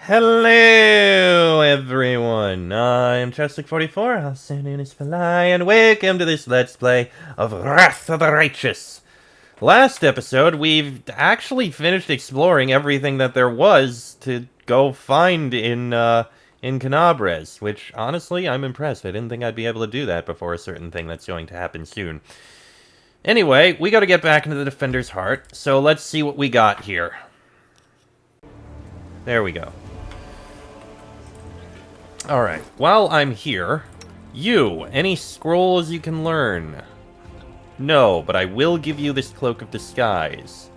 Hello, everyone. I'm Chestic44, also known as Falai, and welcome to this Let's Play of Wrath of the Righteous. Last episode, we've actually finished exploring everything that there was to go find in Canabres, which, honestly, I'm impressed. I didn't think I'd be able to do that before a certain thing that's going to happen soon. Anyway, we gotta get back into the Defender's Heart, so let's see what we got here. There we go. Alright, while I'm here, any scrolls you can learn? No, but I will give you this Cloak of Disguise.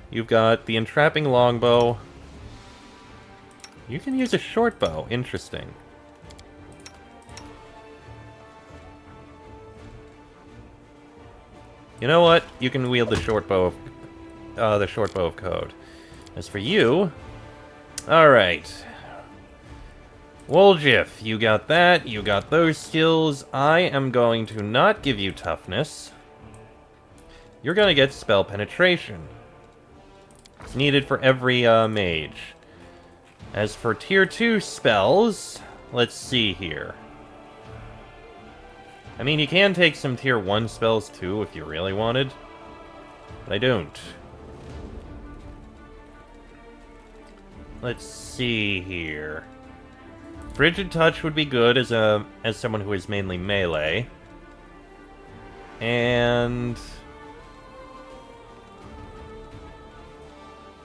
You've got the Entrapping Longbow. You can use a short bow. Interesting. You know what? You can wield the short bow of Code. As for you... Alright. Woljif, you got that, you got those skills. I am going to not give you toughness. You're gonna get spell penetration. It's needed for every mage. As for tier 2 spells, let's see here. I mean, you can take some tier 1 spells too if you really wanted, but I don't. Let's see here. Frigid Touch would be good as someone who is mainly melee. And...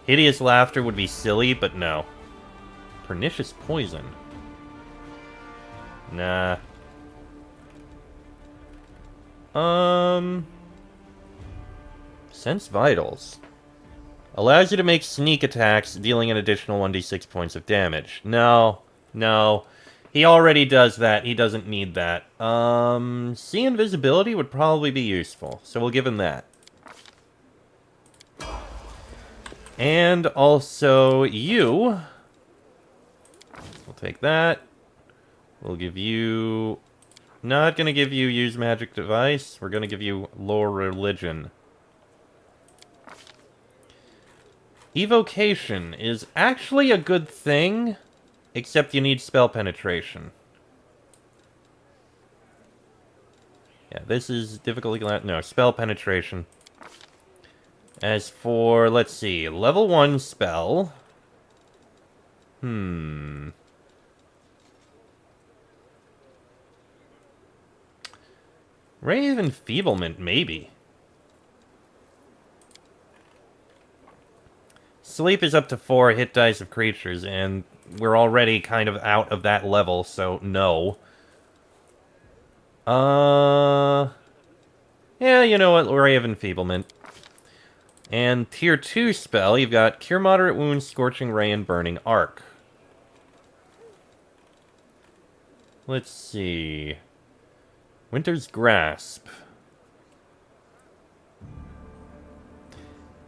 Hideous Laughter would be silly, but no. Pernicious Poison. Nah. Sense Vitals. Allows you to make sneak attacks, dealing an additional 1d6 points of damage. No. No. He already does that. He doesn't need that. See Invisibility would probably be useful, so we'll give him that. And also you. We'll take that. We'll give you... Not gonna give you Use Magic Device. We're gonna give you Lore Religion. Evocation is actually a good thing, except you need spell penetration. Yeah, this is difficulty... No, spell penetration. As for, let's see, level 1 spell... Ray of Enfeeblement, maybe. Sleep is up to 4 hit dice of creatures, and we're already kind of out of that level, so no. Yeah, you know what, Ray of Enfeeblement. And tier 2 spell, you've got Cure Moderate Wounds, Scorching Ray, and Burning Arc. Let's see... Winter's Grasp.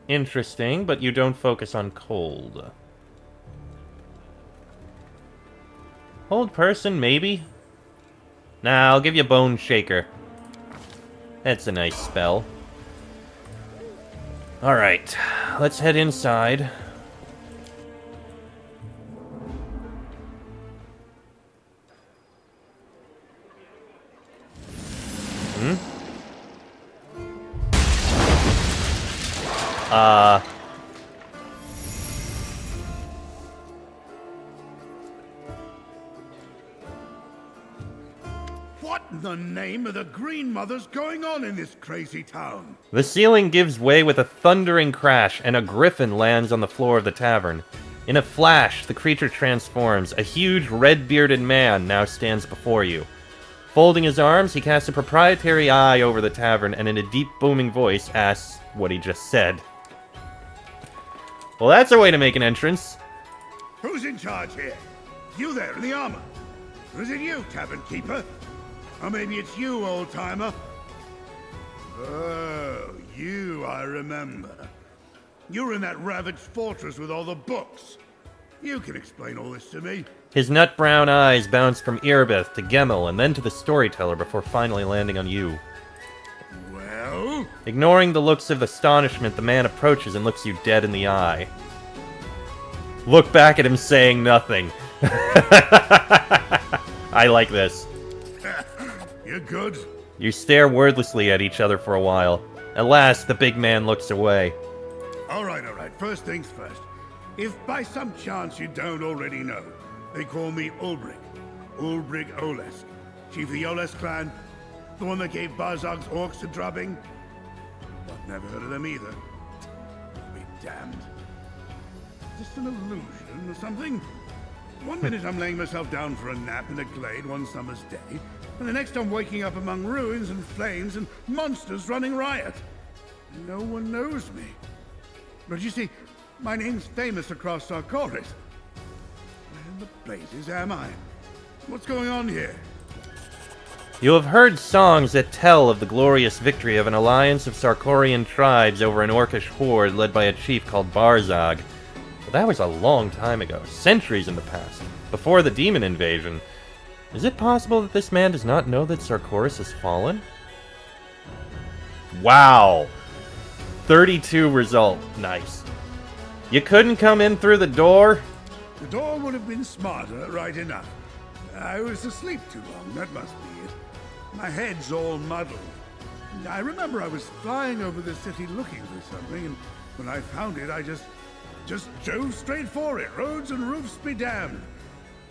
Interesting, but you don't focus on cold. Hold Person, maybe? Nah, I'll give you Bone Shaker. That's a nice spell. Alright, let's head inside. What in the name of the Green Mother's going on in this crazy town? The ceiling gives way with a thundering crash, and a griffin lands on the floor of the tavern. In a flash, the creature transforms. A huge, red-bearded man now stands before you. Folding his arms, he casts a proprietary eye over the tavern, and in a deep, booming voice asks what he just said. Well, that's a way to make an entrance. Who's in charge here? You there in the armor? Or is it you, tavern keeper? Or maybe it's you, old-timer? Oh, you, I remember. You're in that ravaged fortress with all the books. You can explain all this to me. His nut-brown eyes bounce from Erebeth to Gemmel and then to the storyteller before finally landing on you. Well? Ignoring the looks of astonishment, the man approaches and looks you dead in the eye. Look back at him saying nothing. I like this. You're good. You stare wordlessly at each other for a while. At last, the big man looks away. All right. First things first. If by some chance you don't already know, they call me Ulbrig. Ulbrig Olesk. Chief of the Olesk clan. The one that gave Barzog's orcs a drubbing. I've never heard of them either. Be damned. Is this an illusion or something? One minute I'm laying myself down for a nap in a glade one summer's day, and the next I'm waking up among ruins and flames and monsters running riot. No one knows me. But you see, my name's famous across Sarkoris. Where in the blazes am I? What's going on here? You have heard songs that tell of the glorious victory of an alliance of Sarkorian tribes over an orcish horde led by a chief called Barzog. But that was a long time ago, centuries in the past, before the demon invasion. Is it possible that this man does not know that Sarkoris has fallen? Wow! 32 result. Nice. You couldn't come in through the door? The door would have been smarter, right enough. I was asleep too long, that must be it. My head's all muddled. I remember I was flying over the city looking for something, and when I found it, I just drove straight for it. Roads and roofs be damned.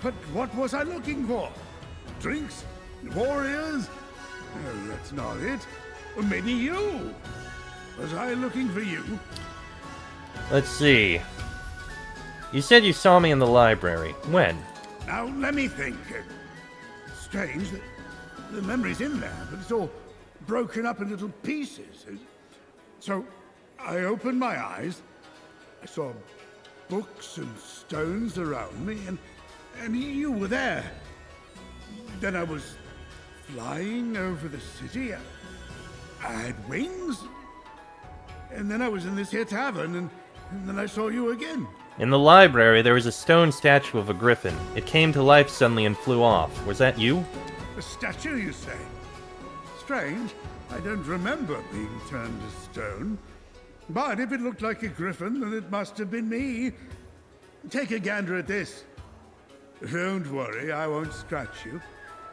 But what was I looking for? Drinks? Warriors? No, that's not it. Or maybe you. Was I looking for you? Let's see. You said you saw me in the library. When? Now, let me think. Strange that the memory's in there, but it's all broken up in little pieces. So, I opened my eyes. I saw books and stones around me, and you were there. Then I was flying over the city. I had wings. And then I was in this here tavern, and then I saw you again. In the library, there was a stone statue of a griffin. It came to life suddenly and flew off. Was that you? A statue, you say? Strange. I don't remember being turned to stone. But if it looked like a griffin, then it must have been me. Take a gander at this. Don't worry, I won't scratch you.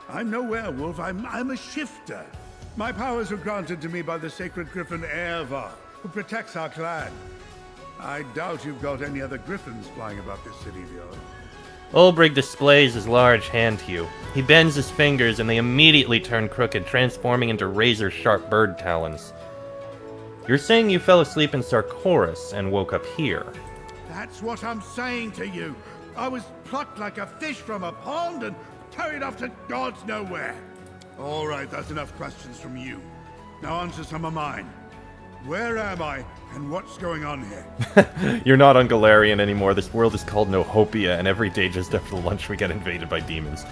I'm no werewolf, I'm a shifter. My powers were granted to me by the sacred griffin Erevar, who protects our clan. I doubt you've got any other griffins flying about this city of yours. Ulbrig displays his large hand to you. He bends his fingers and they immediately turn crooked, transforming into razor-sharp bird talons. You're saying you fell asleep in Sarkoris and woke up here. That's what I'm saying to you. I was plucked like a fish from a pond and carried off to God's nowhere. All right, that's enough questions from you. Now answer some of mine. Where am I, and what's going on here? You're not on Galarian anymore. This world is called Nohopia, and every day just after lunch we get invaded by demons.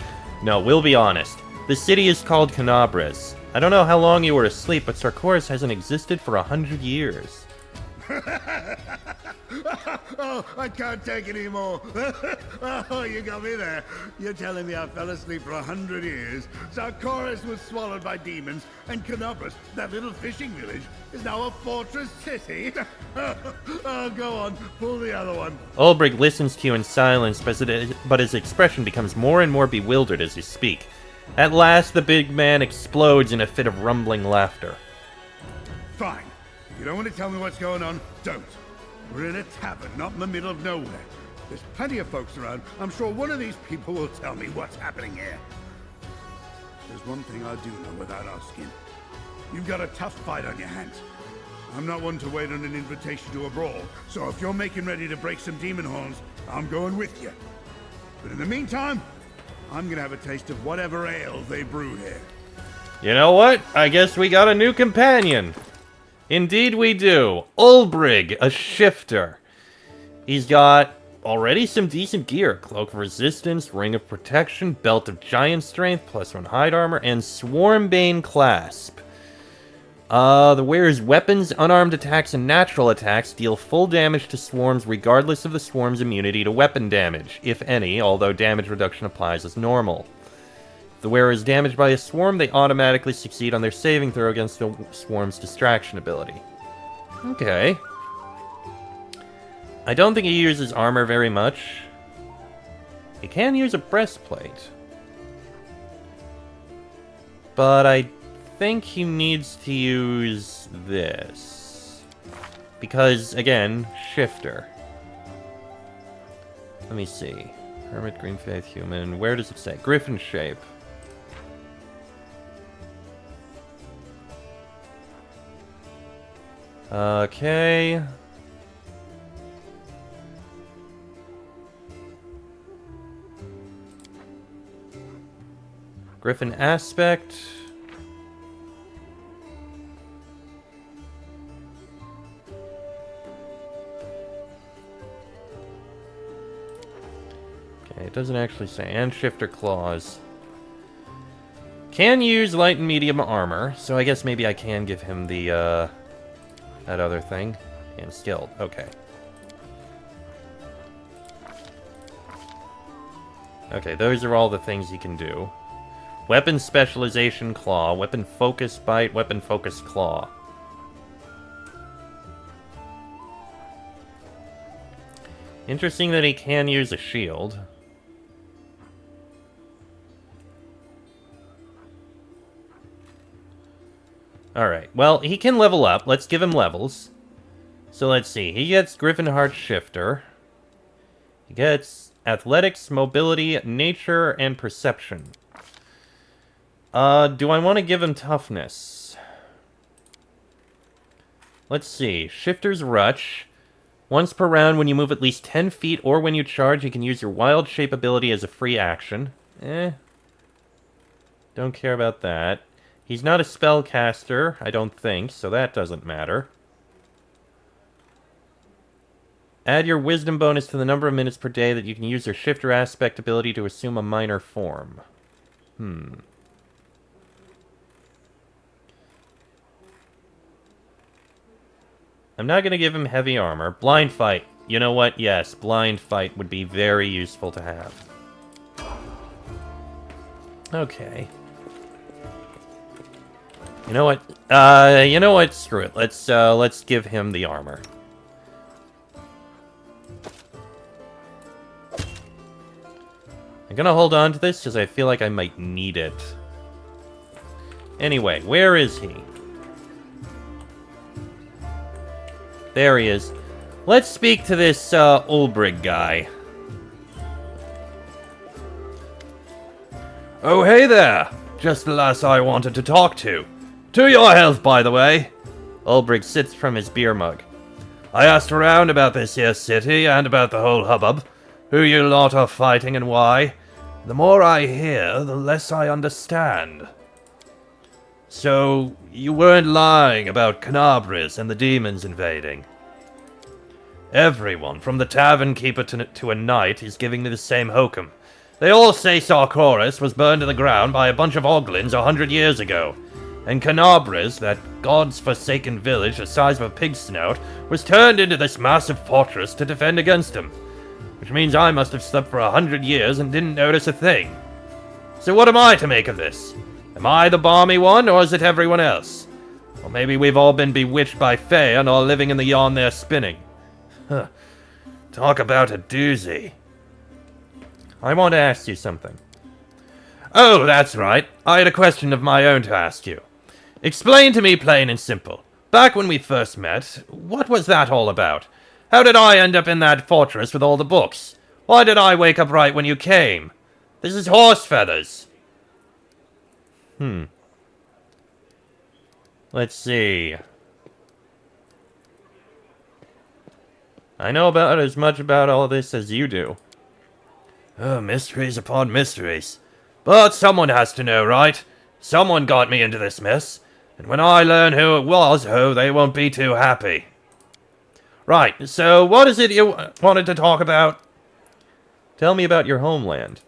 No, we'll be honest. The city is called Canabres. I don't know how long you were asleep, but Sarkoris hasn't existed for 100 years. Oh, I can't take it anymore. Oh, you got me there. You're telling me I fell asleep for 100 years. Sarkoris was swallowed by demons, and Canopus, that little fishing village, is now a fortress city. Oh, go on, pull the other one. Ulbrig listens to you in silence, but his expression becomes more and more bewildered as you speak. At last, the big man explodes in a fit of rumbling laughter. Fine. If you don't want to tell me what's going on, don't. We're in a tavern, not in the middle of nowhere. There's plenty of folks around. I'm sure one of these people will tell me what's happening here. There's one thing I do know without asking. You've got a tough fight on your hands. I'm not one to wait on an invitation to a brawl, so if you're making ready to break some demon horns, I'm going with you. But in the meantime, I'm gonna have a taste of whatever ale they brew here. You know what? I guess we got a new companion. Indeed we do. Ulbrig, a shifter. He's got already some decent gear. Cloak of Resistance, Ring of Protection, Belt of Giant Strength, +1 hide armor, and Swarmbane Clasp. The wearer's weapons, unarmed attacks, and natural attacks deal full damage to swarms regardless of the swarm's immunity to weapon damage, if any, although damage reduction applies as normal. If the wearer is damaged by a swarm, they automatically succeed on their saving throw against the swarm's distraction ability. Okay. I don't think he uses armor very much. He can use a breastplate. But I think he needs to use this. Because, again, shifter. Let me see. Hermit, Green Faith, Human. Where does it say? Griffin shape. Okay. Griffin aspect. Okay, it doesn't actually say. And shifter claws. Can use light and medium armor, so I guess maybe I can give him the, that other thing. And skilled. Okay. Okay, those are all the things he can do. Weapon specialization claw, weapon focus bite, weapon focus claw. Interesting that he can use a shield. Alright, well, he can level up. Let's give him levels. So let's see. He gets Griffin Heart Shifter. He gets Athletics, Mobility, Nature, and Perception. Do I want to give him Toughness? Let's see. Shifter's Rush. Once per round, when you move at least 10 feet or when you charge, you can use your Wild Shape ability as a free action. Don't care about that. He's not a spellcaster, I don't think, so that doesn't matter. Add your Wisdom bonus to the number of minutes per day that you can use your Shifter Aspect ability to assume a minor form. I'm not going to give him heavy armor. Blind Fight. You know what? Yes, Blind Fight would be very useful to have. Okay. You know what? You know what? Screw it. Let's give him the armor. I'm gonna hold on to this because I feel like I might need it. Anyway, where is he? There he is. Let's speak to this, Ulbrig guy. Oh, hey there! Just the lass I wanted to talk to. To your health, by the way. Ulbrig sits from his beer mug. I asked around about this here city and about the whole hubbub. Who you lot are fighting and why. The more I hear, the less I understand. So, you weren't lying about Canabris and the demons invading. Everyone, from the tavern keeper to a knight, is giving me the same hokum. They all say Sarkoris was burned to the ground by a bunch of Oglins 100 years ago. And Canabris, that god's forsaken village the size of a pig's snout, was turned into this massive fortress to defend against them. Which means I must have slept for 100 years and didn't notice a thing. So what am I to make of this? Am I the balmy one, or is it everyone else? Or maybe we've all been bewitched by Fae and are living in the yarn they're spinning. Huh. Talk about a doozy. I want to ask you something. Oh, that's right. I had a question of my own to ask you. Explain to me plain and simple. Back when we first met, what was that all about? How did I end up in that fortress with all the books? Why did I wake up right when you came? This is horse feathers. Let's see. I know about as much about all this as you do. Oh, mysteries upon mysteries. But someone has to know, right? Someone got me into this mess. And when I learn who it was, oh, they won't be too happy. Right, so what is it you wanted to talk about? Tell me about your homeland.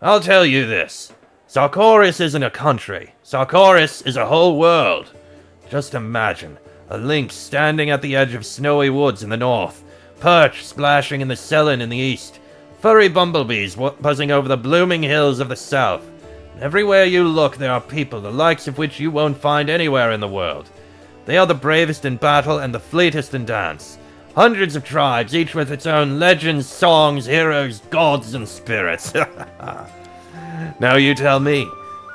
I'll tell you this. Sarkoris isn't a country. Sarkoris is a whole world. Just imagine, a lynx standing at the edge of snowy woods in the north, perch splashing in the Sellen in the east, furry bumblebees buzzing over the blooming hills of the south. And everywhere you look there are people the likes of which you won't find anywhere in the world. They are the bravest in battle and the fleetest in dance. Hundreds of tribes, each with its own legends, songs, heroes, gods, and spirits. Now you tell me,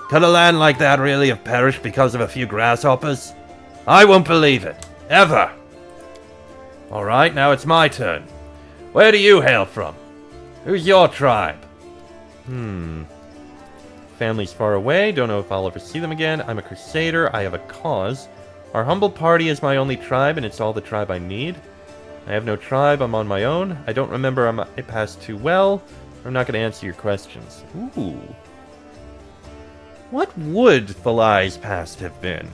could a land like that really have perished because of a few grasshoppers? I won't believe it. Ever. Alright, now it's my turn. Where do you hail from? Who's your tribe? Family's far away. Don't know if I'll ever see them again. I'm a crusader. I have a cause. Our humble party is my only tribe, and it's all the tribe I need. I have no tribe. I'm on my own. I don't remember I passed too well. I'm not going to answer your questions. Ooh. What would Thalai's past have been?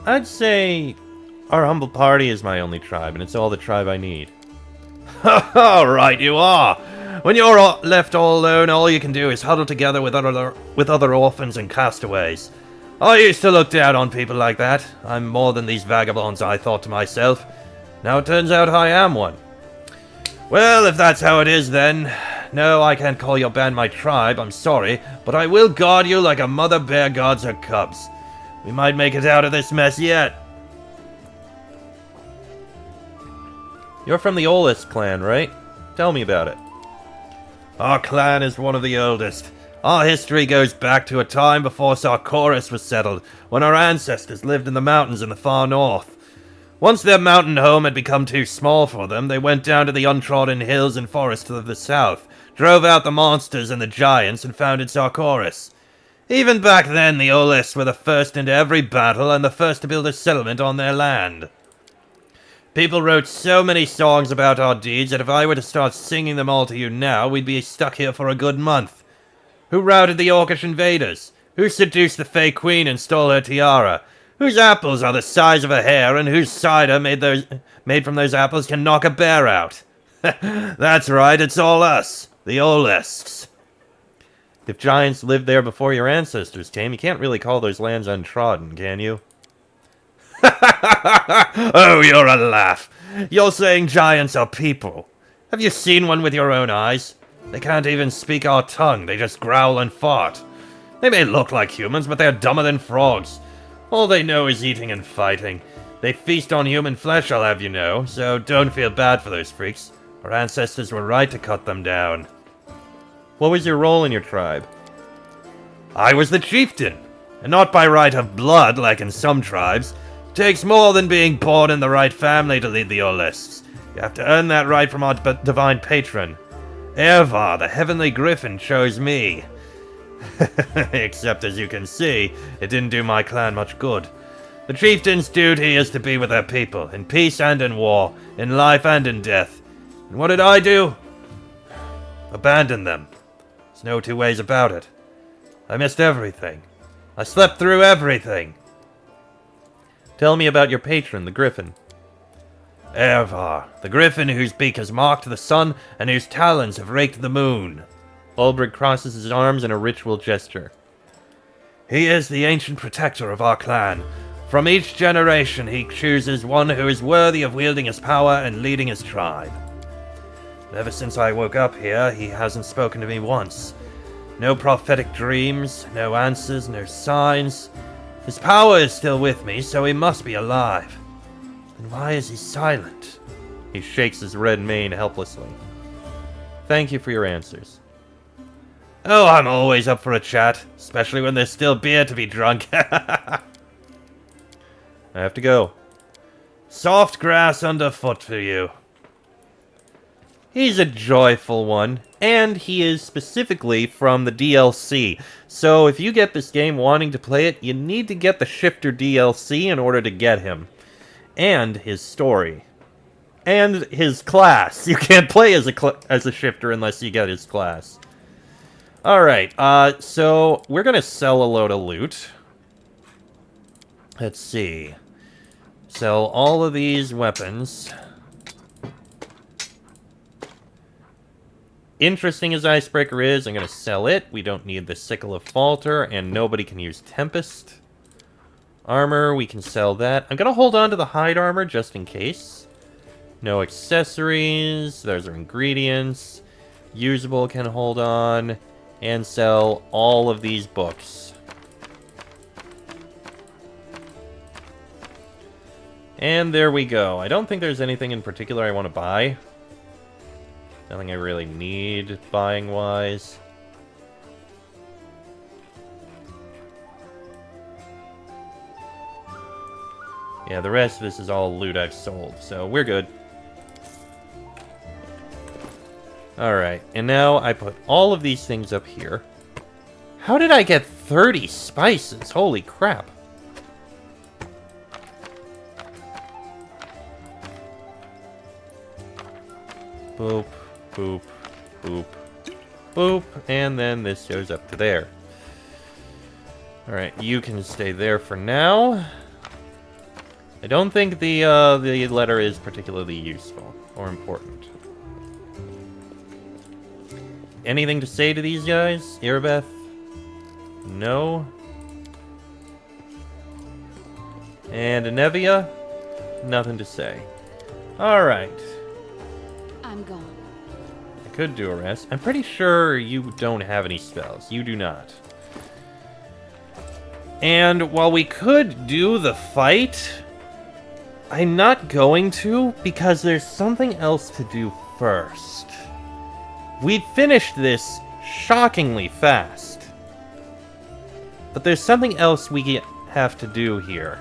I'd say our humble party is my only tribe, and it's all the tribe I need. Ha right you are! When you're left all alone, all you can do is huddle together with other orphans and castaways. I used to look down on people like that. I'm more than these vagabonds, I thought to myself. Now it turns out I am one. Well, if that's how it is then... No, I can't call your band my tribe, I'm sorry, but I will guard you like a mother bear guards her cubs. We might make it out of this mess yet. You're from the Ulbrig clan, right? Tell me about it. Our clan is one of the oldest. Our history goes back to a time before Sarkoris was settled, when our ancestors lived in the mountains in the far north. Once their mountain home had become too small for them, they went down to the untrodden hills and forests of the south, drove out the monsters and the giants, and founded Sarkoris. Even back then, the Ulbrig were the first into every battle and the first to build a settlement on their land. People wrote so many songs about our deeds that if I were to start singing them all to you now, we'd be stuck here for a good month. Who routed the Orcish invaders? Who seduced the Fey Queen and stole her tiara? Whose apples are the size of a hair, and whose cider made from those apples can knock a bear out? That's right, it's all us, the Ulbrigs. If giants lived there before your ancestors came, you can't really call those lands untrodden, can you? Oh, you're a laugh. You're saying giants are people. Have you seen one with your own eyes? They can't even speak our tongue, they just growl and fart. They may look like humans, but they're dumber than frogs. All they know is eating and fighting. They feast on human flesh, I'll have you know, so don't feel bad for those freaks. Our ancestors were right to cut them down. What was your role in your tribe? I was the chieftain, and not by right of blood like in some tribes. It takes more than being born in the right family to lead the Ulbrigs. You have to earn that right from our divine patron. Ervar, the heavenly griffin, chose me. Except, as you can see, it didn't do my clan much good. The chieftain's duty is to be with their people, in peace and in war, in life and in death. And what did I do? Abandon them. There's no two ways about it. I missed everything. I slept through everything. Tell me about your patron, the griffin. Ervar, the griffin whose beak has marked the sun and whose talons have raked the moon. Ulbrig crosses his arms in a ritual gesture. He is the ancient protector of our clan. From each generation he chooses one who is worthy of wielding his power and leading his tribe. Ever since I woke up here, he hasn't spoken to me once. No prophetic dreams, no answers, no signs. His power is still with me, so he must be alive. Then why is he silent? He shakes his red mane helplessly. Thank you for your answers. Oh, I'm always up for a chat, especially when there's still beer to be drunk. I have to go. Soft grass underfoot for you. He's a joyful one, and he is specifically from the DLC. So if you get this game wanting to play it, you need to get the Shifter DLC in order to get him. And his story. And his class. You can't play as a Shifter unless you get his class. Alright, so we're gonna sell a load of loot. Let's see. Sell all of these weapons. Interesting as Icebreaker is, I'm gonna sell it. We don't need the Sickle of Falter, and nobody can use Tempest. Armor, we can sell that. I'm gonna hold on to the hide armor just in case. No accessories. Those are ingredients. Usable can hold on. And sell all of these books. And there we go. I don't think there's anything in particular I want to buy. Nothing I really need buying-wise. Yeah, the rest of this is all loot I've sold, so we're good. Alright, and now I put all of these things up here. How did I get 30 spices? Holy crap. Boop, boop, boop, boop, and then this goes up to there. Alright, you can stay there for now. I don't think the letter is particularly useful or important. Anything to say to these guys? Irabeth? No. And Anevia? Nothing to say. Alright. I'm gone. I could do a rest. I'm pretty sure you don't have any spells. You do not. And while we could do the fight, I'm not going to, because there's something else to do first. We finished this shockingly fast. But there's something else we have to do here.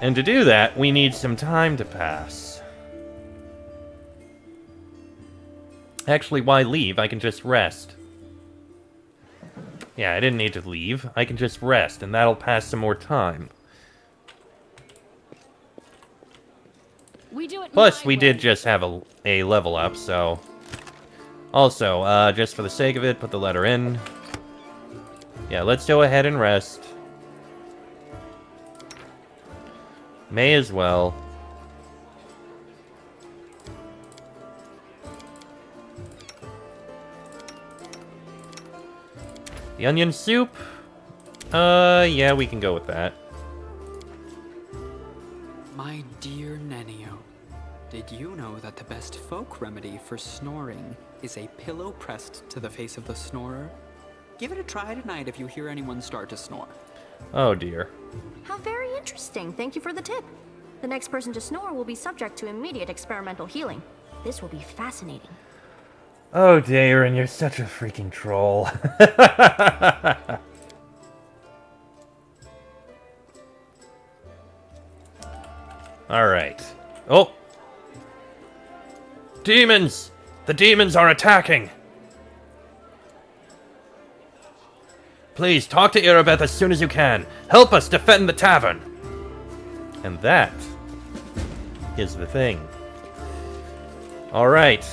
And to do that, we need some time to pass. Actually, why leave? I can just rest. Yeah, I didn't need to leave. I can just rest, and that'll pass some more time. We do it Plus, my we way. did just have a level up, so... Also, just for the sake of it, put the letter in. Yeah, let's go ahead and rest. May as well. The onion soup? Yeah, we can go with that. My dear Nenio, did you know that the best folk remedy for snoring is a pillow pressed to the face of the snorer? Give it a try tonight if you hear anyone start to snore. Oh dear. How very interesting. Thank you for the tip. The next person to snore will be subject to immediate experimental healing. This will be fascinating. Oh, Darren, you're such a freaking troll. Alright. Oh! Demons! The demons are attacking! Please, talk to Irabeth as soon as you can. Help us defend the tavern! And that is the thing. Alright.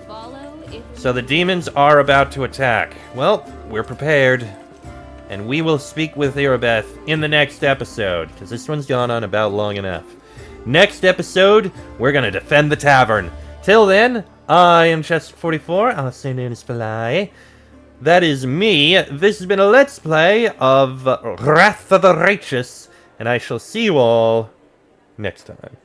Follow if So the demons are about to attack. Well, we're prepared. And we will speak with Irabeth in the next episode, because this one's gone on about long enough. Next episode, we're gonna defend the tavern. Till then, I am Chester44, also known as Fly. That is me. This has been a Let's Play of Wrath of the Righteous, and I shall see you all next time.